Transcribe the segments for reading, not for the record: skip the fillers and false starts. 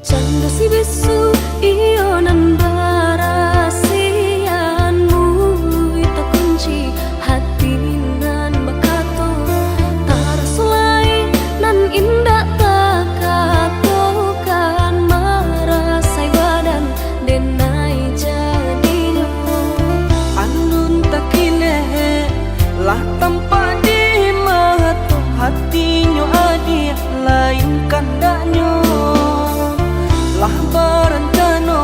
Canda si bisu iyo nan barasianmu ita kunci hati nan bakato tarasulai nan indah takatokan marasai badan denai jadinya andun takine lah tanpa di mata hatinya adi lain kandaknya lah berencana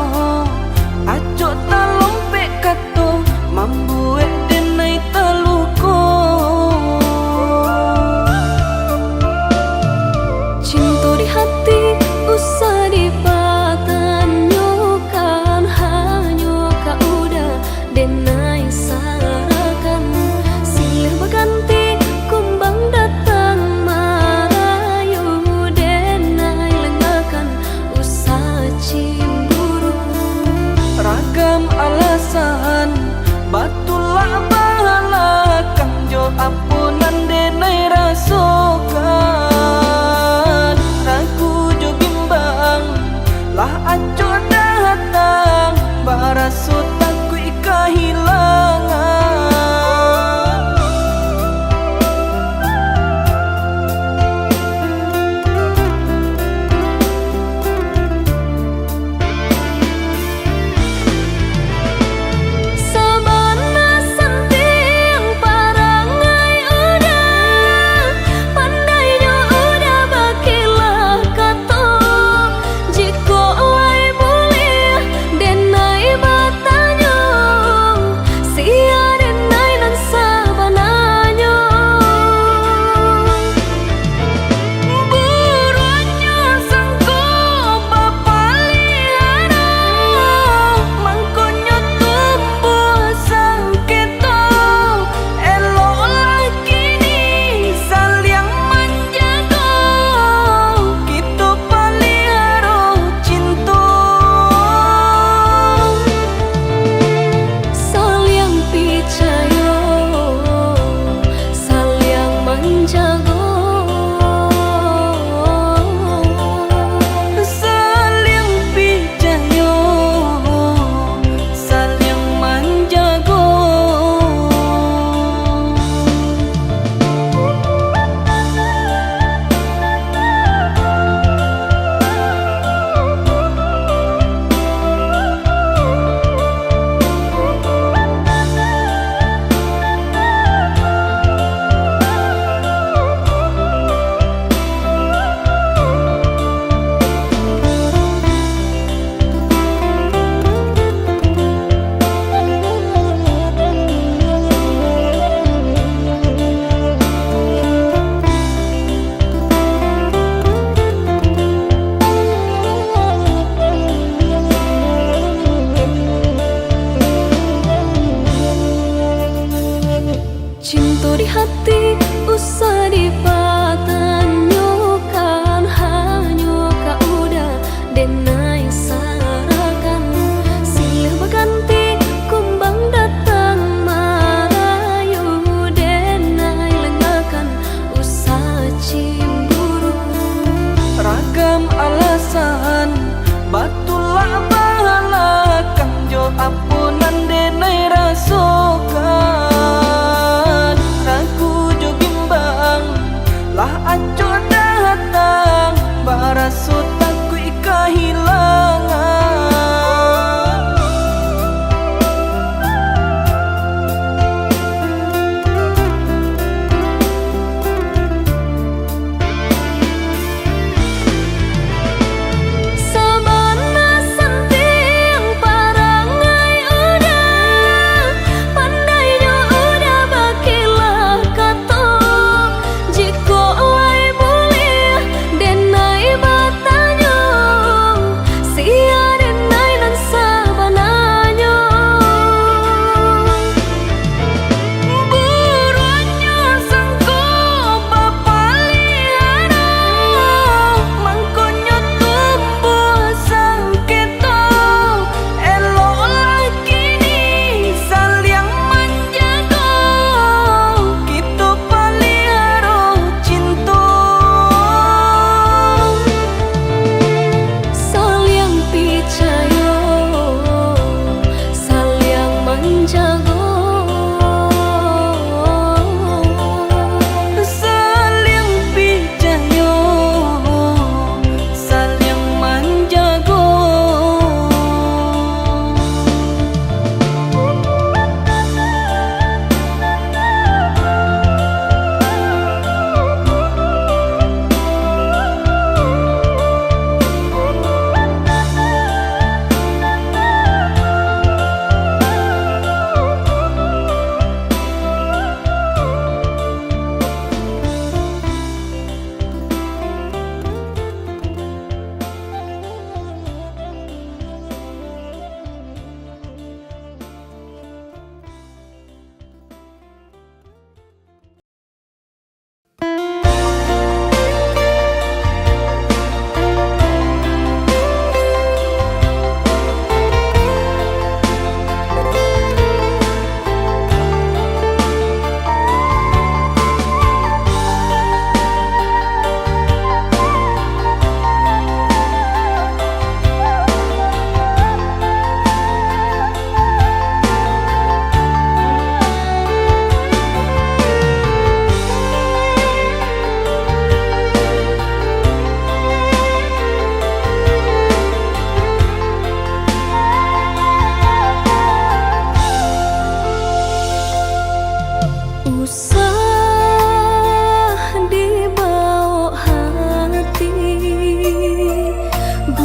aco talompe kato mambuek denai teluko cinta di hati usah dipatanyokan hanya kaudah denai sarakan silir berganti kumbang datang marayu denai lengakan usah cemburu ragam alasan batulah balakang jo ampunan denai rasokan ragu jo bimbang lah aco datang baraso takui kehilangan sabana senting parangai udah pandainya udah bakilah kato jiko lai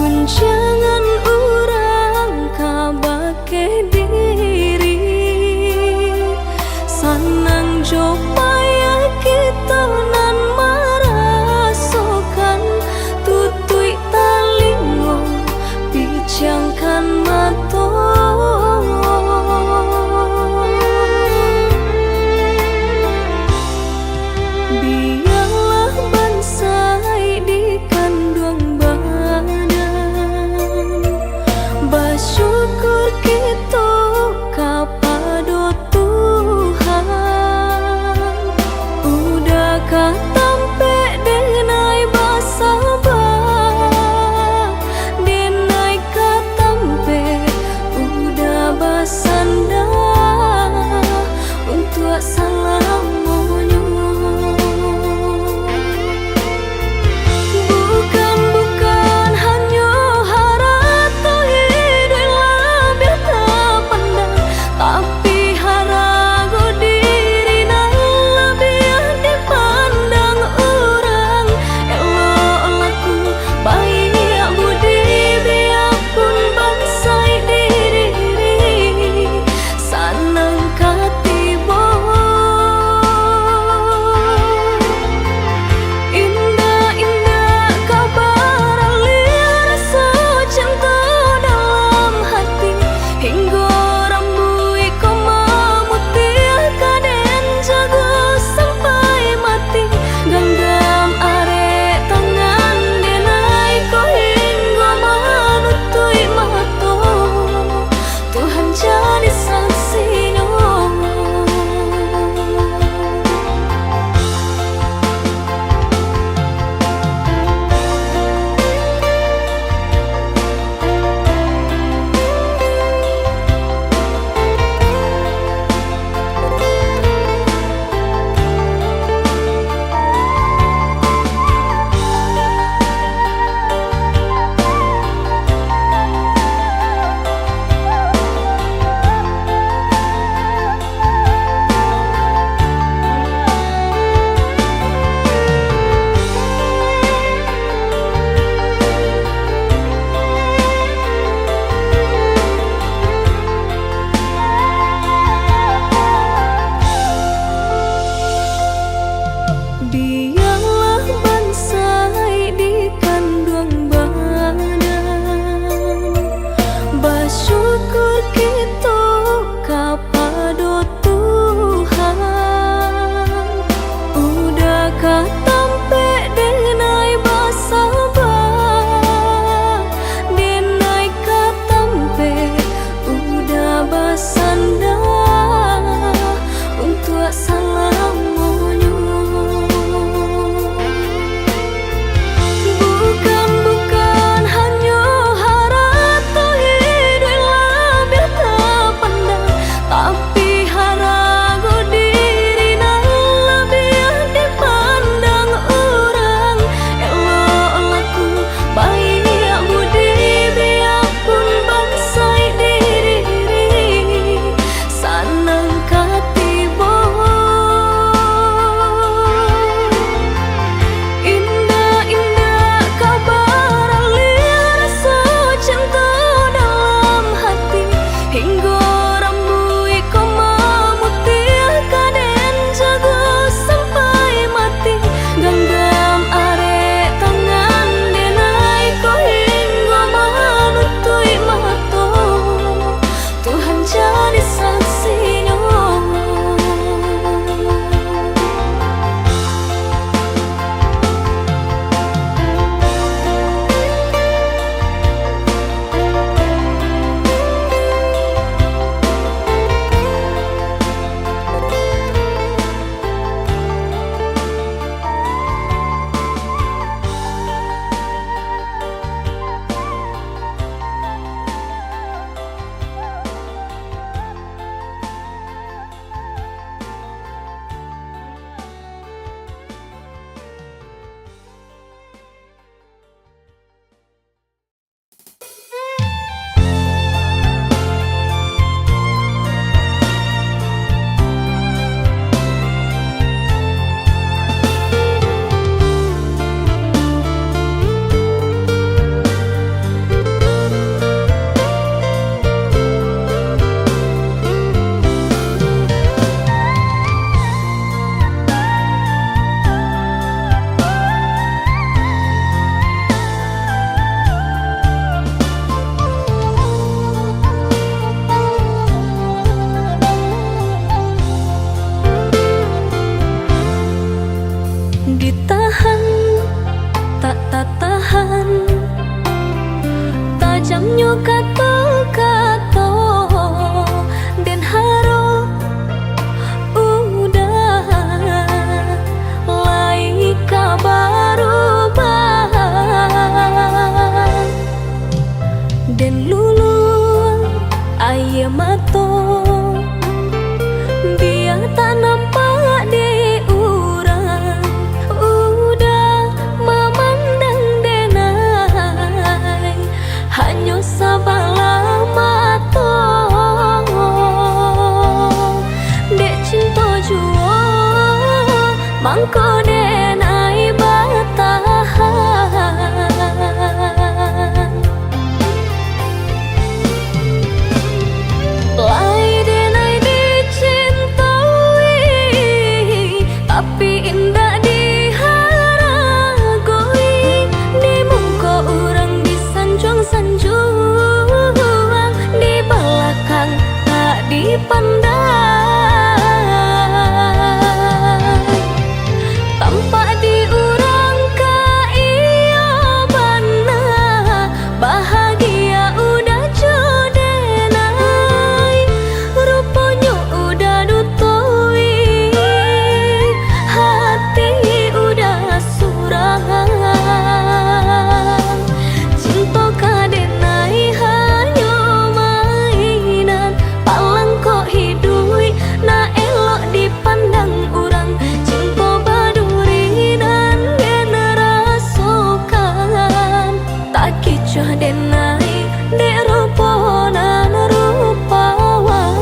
Gunjangan urang kabake diri, sanang jopaya kita nan merasakan tutui talingo bijangkan mato. Biarlah bansai di kandung badan, jamnya kato-kato dan haro udah lai kabaru bang dan lulu ayam mato biar tak nampak di urang udah memandang denai hanya sabala mato dek cinta jua mangko denai batahan lai denai dicintai tapi indah diharagoi di muka orang disanjung-sanjung di belakang tak dipandang tampak di orang kaya bana bahagia udah jodenai rupanya udah dutoi hati udah surangan cinta kadenai hanya mainan palang kok hidui na elok dipandang orang cinta baduri dan generasokan tak kicah denai dek ruponan rupawan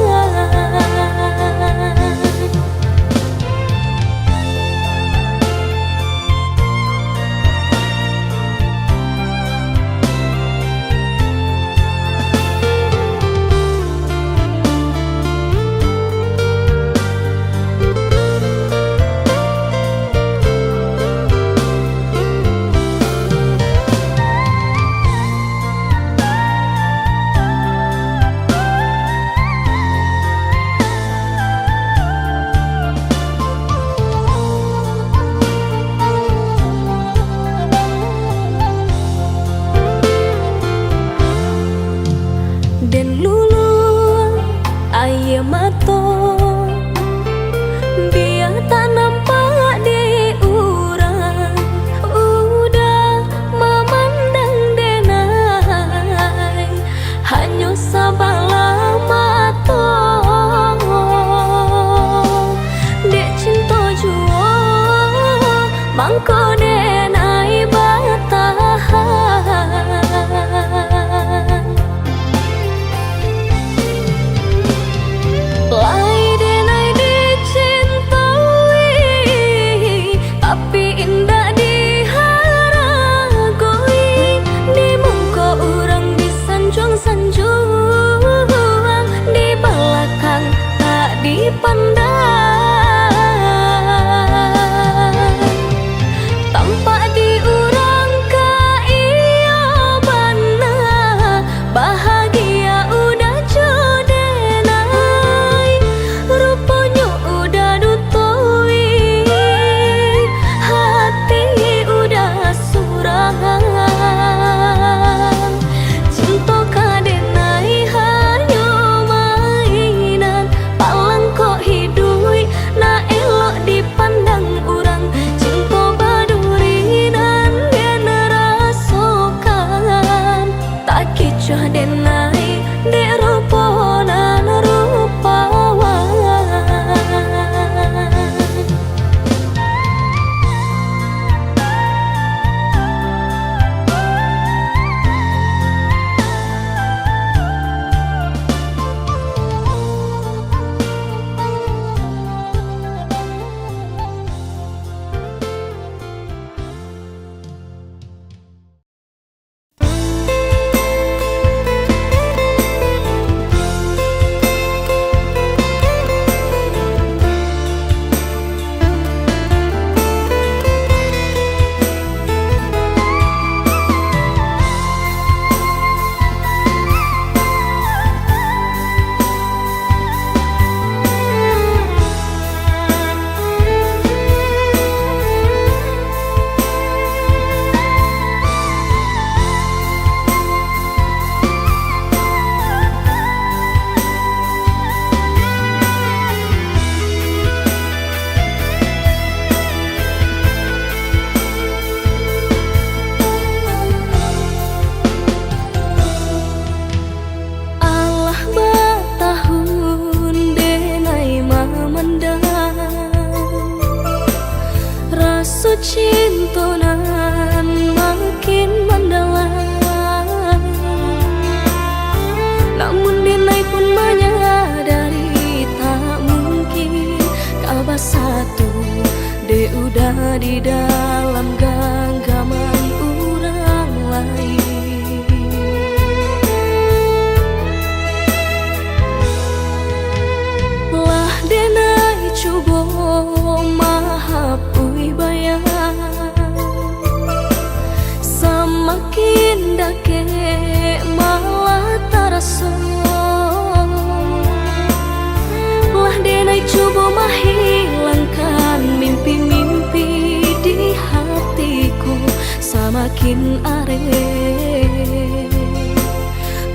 dan lulu ayam mato biar tak nampak di urang udah memandang denai hanya sabala mato dek cinta jua mangko denai batahan lai denai dicintai tapi indah diharagoi di muka orang disanjung-sanjung di belakang tak dipandang tampak di orang kaya bana bahagia udah jodenai rupanya udah dutoi hati udah surangan cinta kadenai hanya mainan palang kok hidui na elok dipandang orang cinta baduri dan generasokan tak kicah denai dek ruponan rupawan cintonan makin mendalam, namun Denai pun menyadari tak mungkin kabar satu de udah di dalam genggaman orang lain. Lah Denai coba mahapui bayang, semakin dake malah terasa. Lah Denai coba menghilangkan mimpi-mimpi di hatiku, semakin areh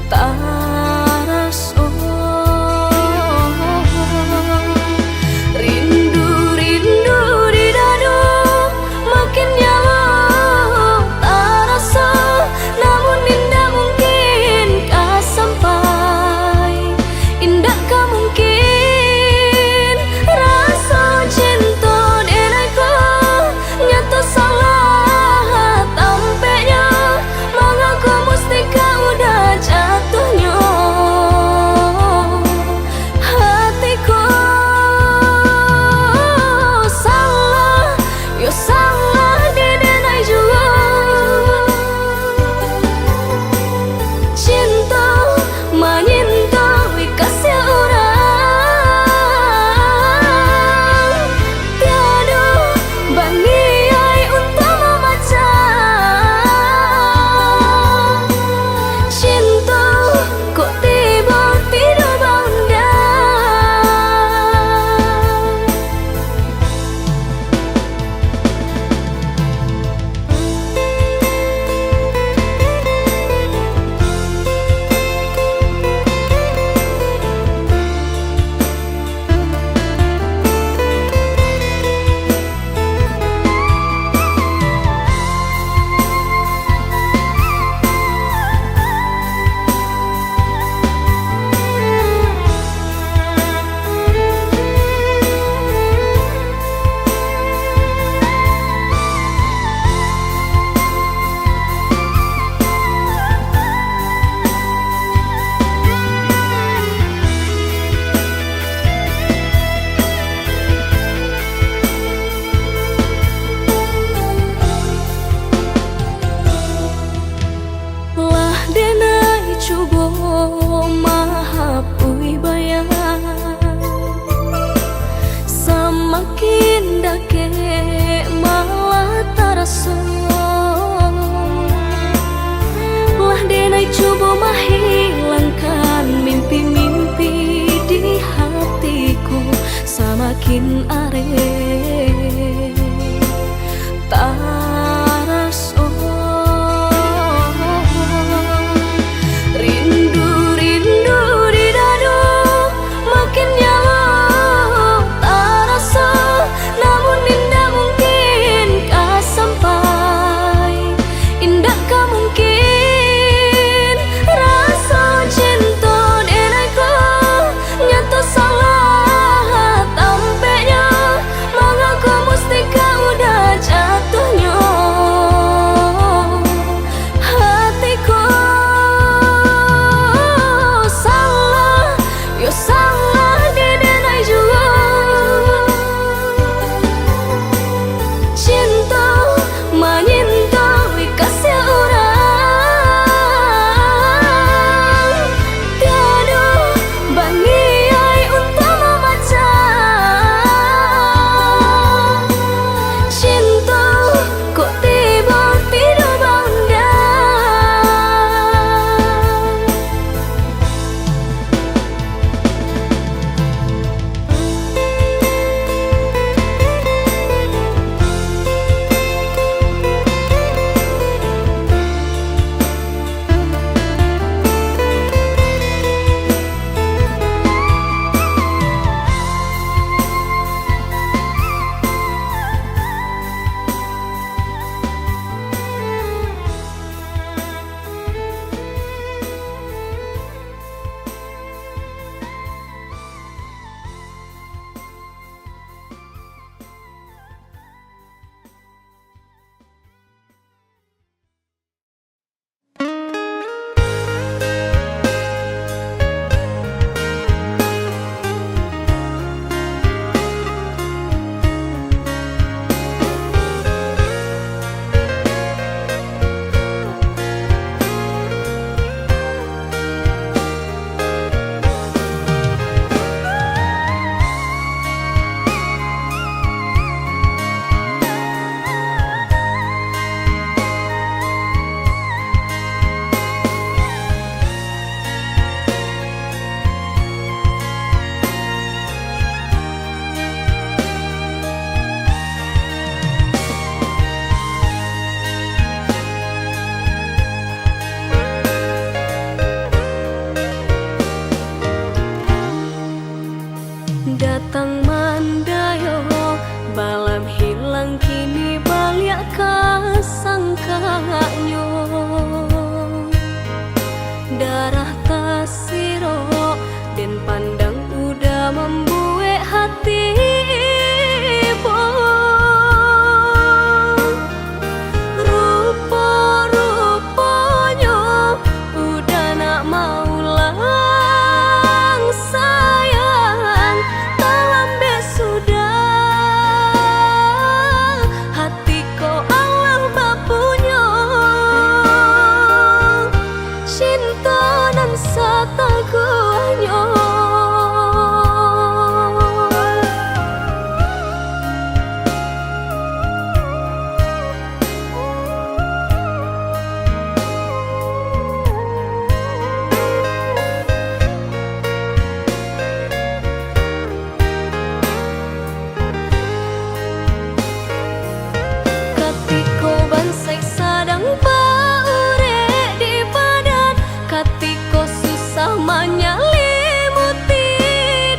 terasa. Rindu-rindu di dadu makin nyala terasa, namun indah mungkin kah sampai, indah kah mungkin rasa cinta Denai ko nyata salah tampaknya, mengaku mesti kau udah jatuhnya hatiku. Salah, yo salah di Denai juga. Cinta menyinta kasih orang, tiada baniai untuk membaca. Cinta kok tiba-tiba bunda. Lah Denai coba mahapui bayang, semakin dake malah terasa. Lah Denai coba menghilangkan mimpi-mimpi di hatiku, semakin areh terasa. Rindu-rindu di dadu makin nyala terasa, namun indah mungkin kah sampai, indah kah mungkin rasa cinta Denai ko nyata salah tampaknya, darah tasiro dan pandang udah membuat hati ibu. Rupa-rupanya udah nak mau lang sayang, tak lambe sudah hati ko Allah bapunya. Cinta nan satakuanyo katiko bansai sadang paure di badan, katiko susah menyelimuti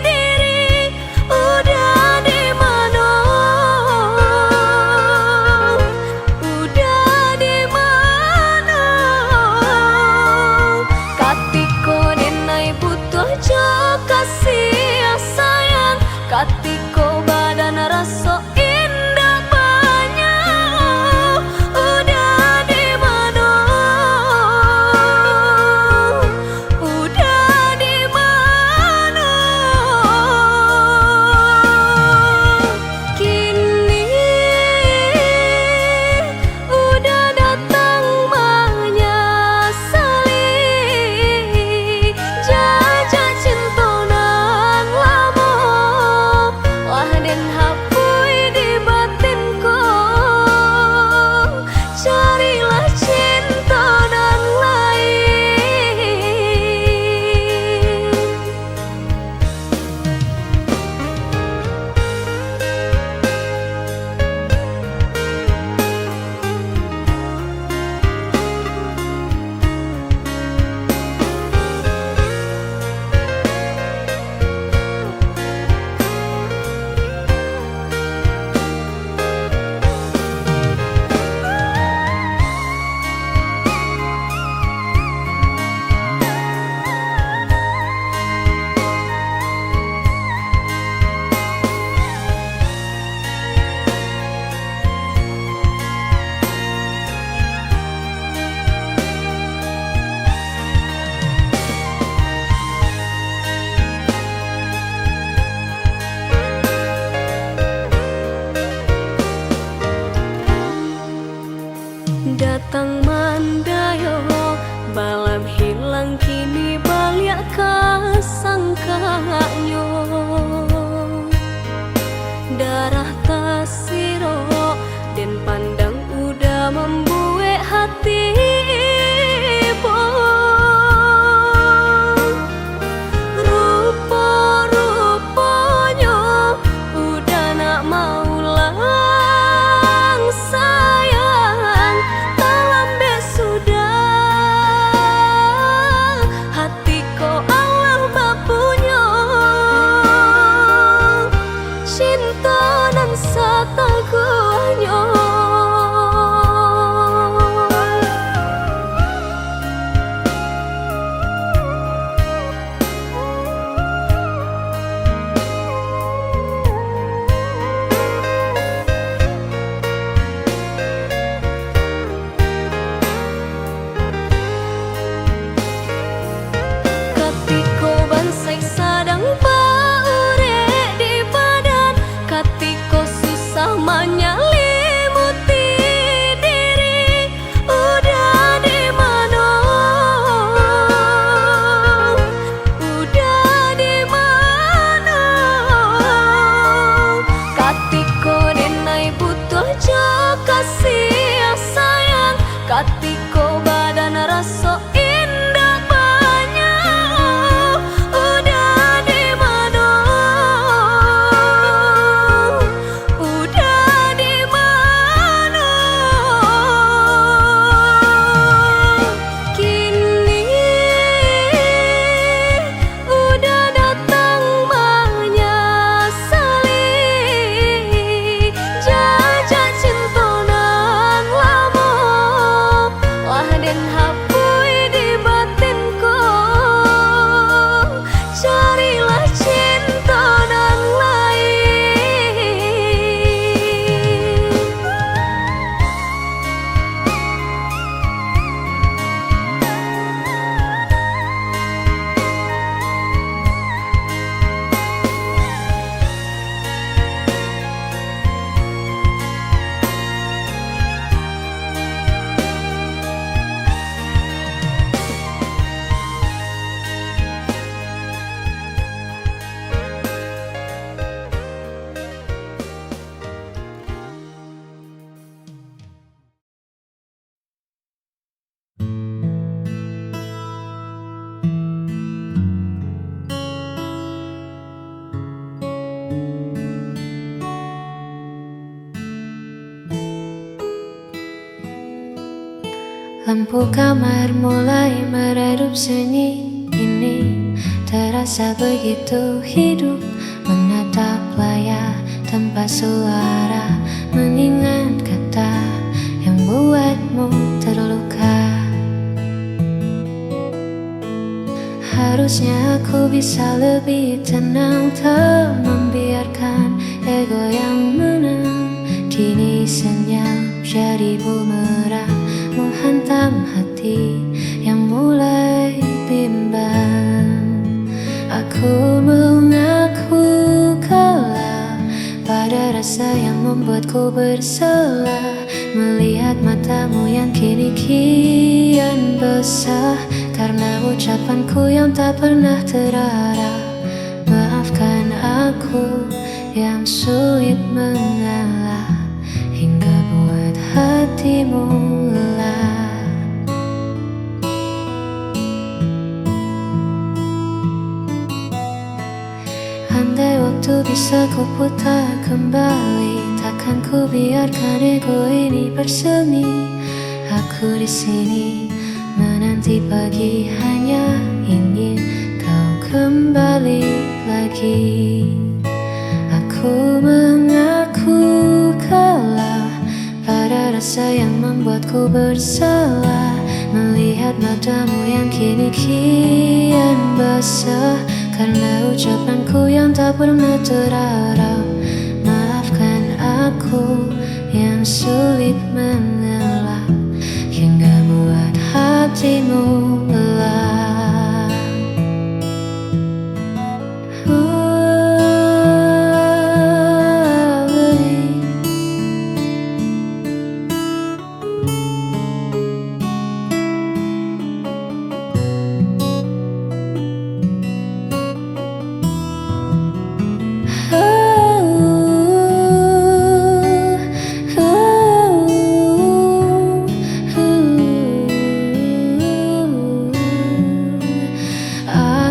diri. Udah di mana? Udah di mana? Katiko denai butuh jo kasih sayang, katiko badan rasa indah banyak. Udah di mana? Udah di mana? Kini udah datang menyesali jajak cinta nan lama, wah den hapui di batinku. Carilah cinta nan lain. Datang mandayo balam hilang, kini balik kasangkanyo. Darah tasiro dan pandang udah membuat hati ibu. Rupa-rupanya udah nak mau lang sayang, tak lambe sudah hati ko Allah bapu. Lampu kamar mulai meredup sunyi ini. Terasa begitu hidup menatap layar tanpa suara, mengingat kata yang buatmu terluka. Harusnya aku bisa lebih tenang, tak membiarkan ego yang menang. Kini senyap jadi bumerang, menghantam hati yang mulai bimbang. Aku mengaku kalah pada rasa yang membuatku bersalah, melihat matamu yang kini kian basah karena ucapanku yang tak pernah terarah. Maafkan aku yang sulit mengalah, hingga buat hatimu lelah. Andai waktu bisa ku putar kembali, takkan ku biarkan ego ini bersemi. Aku di sini menanti pagi, hanya ingin kau kembali lagi. Aku mengaku kalah pada rasa yang membuatku bersalah, melihat matamu yang kini kian basah karena ucapanku yang tak pernah terarah. Maafkan aku yang sulit mengalah, hingga buat hatimu lelah.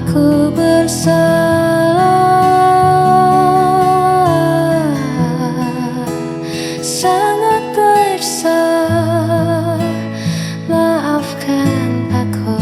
Aku bersalah, sangat bersalah. Maafkan aku.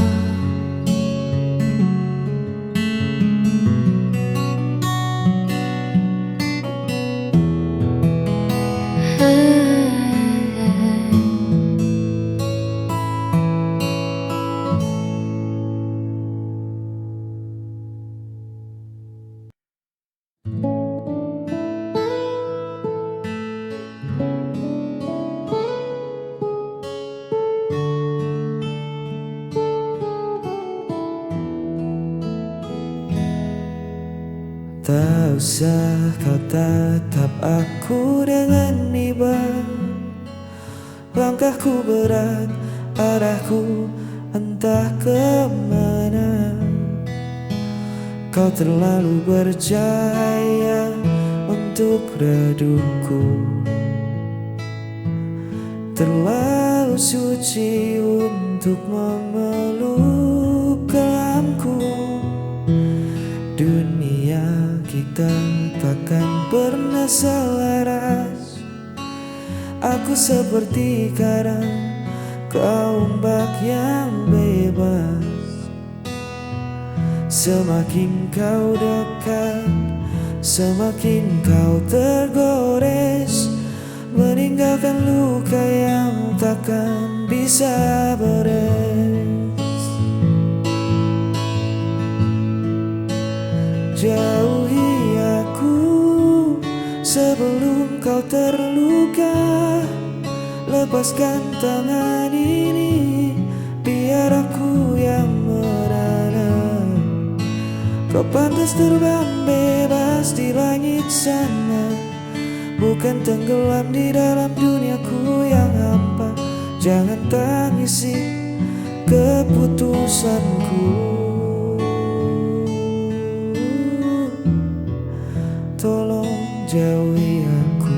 Tak usah kau tatap aku dengan iba. Langkahku berat, arahku entah kemana. Kau terlalu bercahaya untuk redupku, terlalu suci untuk memeluk kelamku. Dunia kita takkan pernah selaras. Aku seperti karang, kau ombak yang bebas. Semakin kau dekat, semakin kau tergores, meninggalkan luka yang takkan bisa beres. Jauhi aku sebelum kau terluka. Lepaskan tangan ini, biar aku yang merana. Kau pantas terbang bebas di langit sana, bukan tenggelam di dalam duniaku yang hampa. Jangan tangisi keputusanku, tolong jauhi aku.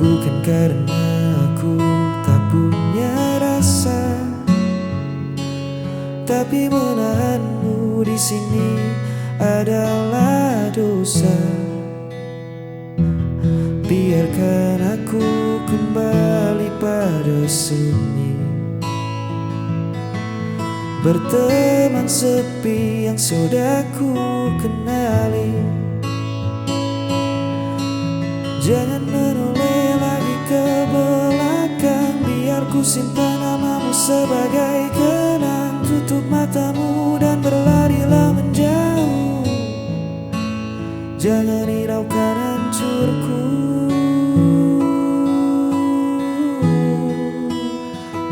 Bukan karena aku tak punya rasa, tapi menahanmu di sini adalah dosa. Biarkan aku kembali pada sunyi, berteman sepi yang sudah ku kenali. Jangan menoleh lagi ke belakang, biar ku simpan namamu sebagai kenang. Tutup matamu dan berlarilah menjauh, jangan hiraukan hancurku.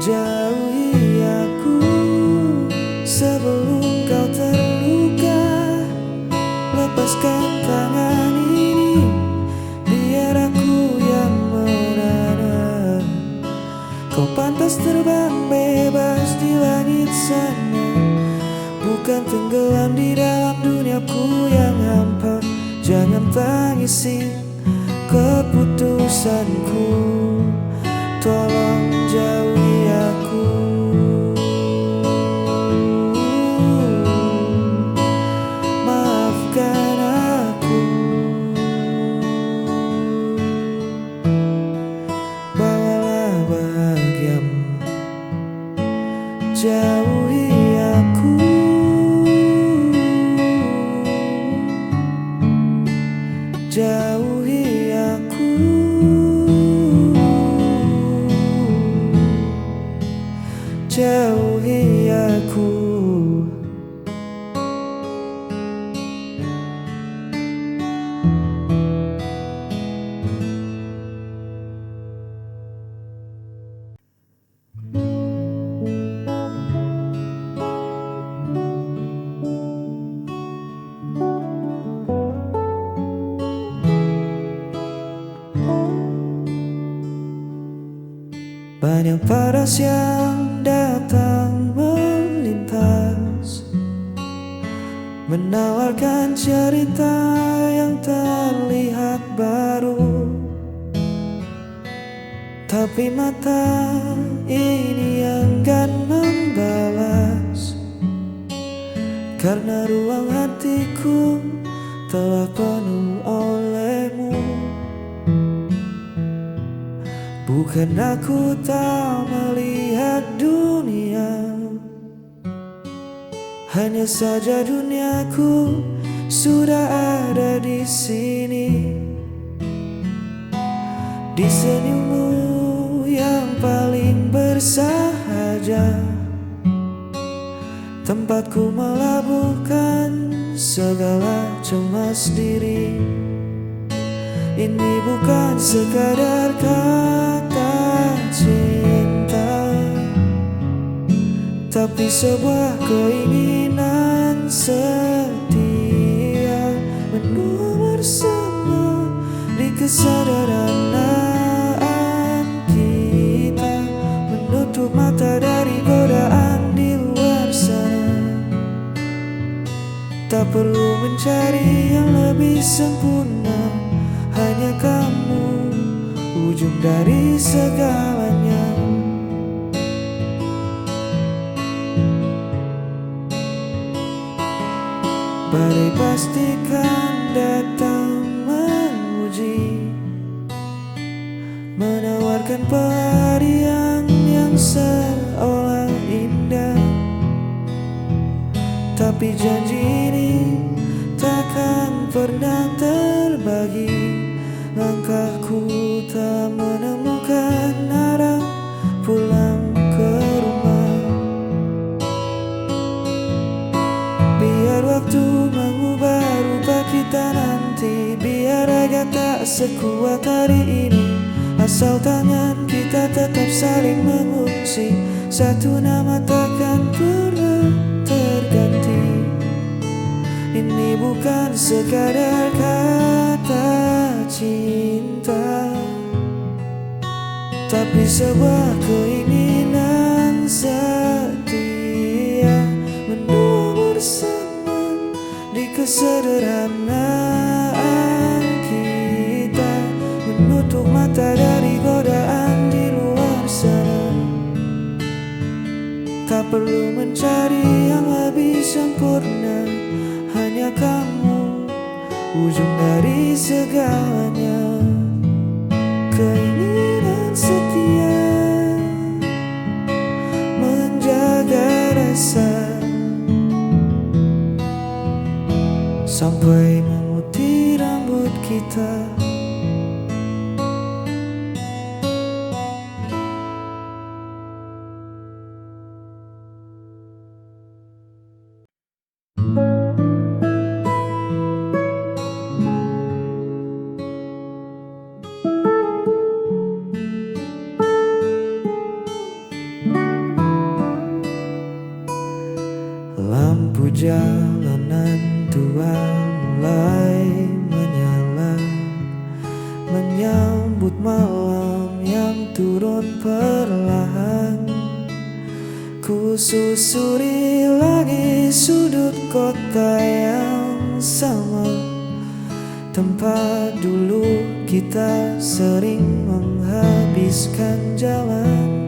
Jauhi aku sebelum kau terluka. Lepaskan tangan ini, biar aku yang merana. Kau pantas terbang bebas di langit sana, bukan tenggelam di dalam duniaku yang hampa. Jangan tangisi keputusanku, tolong jauhi aku. Maafkan aku, bawalah bahagiamu. Jauhi aku, jauhi aku, jauhi aku. Banyak paras yang datang melintas, menawarkan cerita yang terlihat baru. Tapi mata ini enggan membalas, karena ruang hatiku telah penuh olehmu. Bukan aku tak melihat dunia, hanya saja duniaku sudah ada di sini. Di senyummu yang paling bersahaja, tempatku melabuhkan segala cemas diri. Ini bukan sekadar kata cinta, tapi sebuah keinginan setia, menua bersama di kesederhanaan kita, menutup mata dari godaan di luar sana. Tak perlu mencari yang lebih sempurna, hanya kamu ujung dari segalanya. Badai pastikan datang menguji, menawarkan pelarian yang seolah indah. Tapi janji ini takkan pernah terbagi. Langkahku tak menemukan arah pulang ke rumah. Biar waktu mengubah rupa kita nanti, biar raga tak sekuat hari ini, asal tangan kita tetap saling mengungsi. Satu nama takkan pernah terganti. Ini bukan sekadar kata cinta, tapi sebuah keinginan setia, menua bersama di kesederhanaan kita, menutup mata dari godaan di luar sana. Tak perlu mencari yang lebih sempurna. Hanya kamu, ujung dari segalanya. Keinginan setia menjaga rasa sampai memutih rambut kita. Lampu jalanan tua mulai menyala, menyambut malam yang turun perlahan. Ku susuri lagi sudut kota yang sama, tempat dulu kita sering menghabiskan jalan.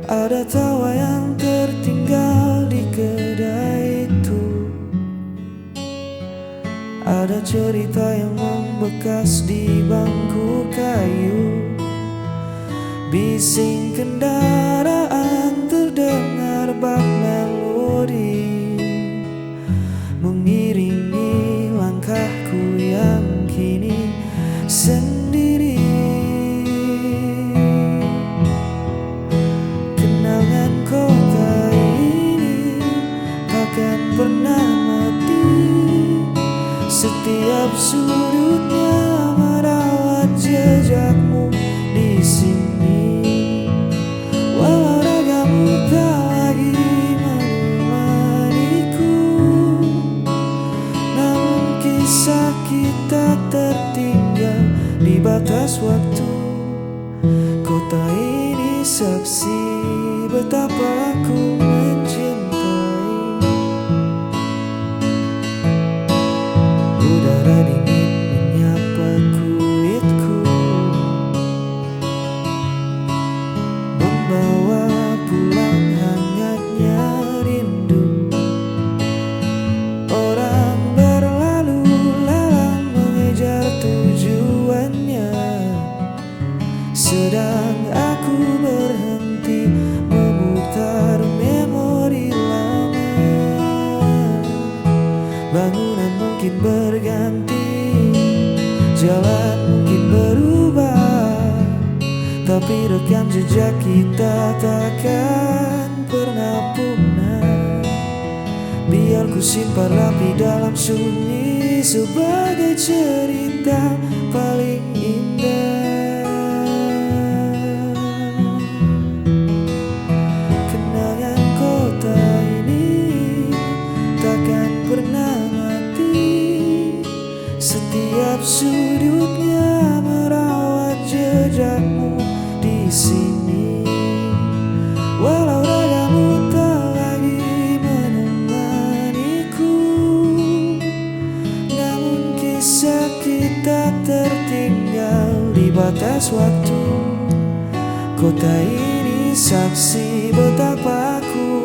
Ada tawa yang tertinggal di kedai itu, ada cerita yang membekas di bangku kayu. Bising kendaraan terdengar bak melodi, mengiringi langkahku yang kini sendiri. Kenangan kota ini takkan pernah mati, setiap sudutnya merawat jejakmu di sini. Walau ragamu tak lagi menemaniku, namun kisah kita tertinggal di batas waktu. Kota ini saksi betapa aku mencintai. Udara dingin menyapa kulitku, membawa pulang hangatnya rindu. Orang berlalu lalang mengejar tujuannya, sedang aku berhenti memutar memori lama. Bangunan mungkin berganti, jalan mungkin berubah, tapi rekam jejak kita takkan pernah punah. Biar ku simpan rapi dalam sunyi sebagai cerita paling indah. Kenangan kota ini takkan pernah mati, setiap sudutnya merawat jejakmu di sini. Walau ragamu tak lagi menemaniku, namun kisah kita tertinggal di batas waktu. Kota ini saksi betapa aku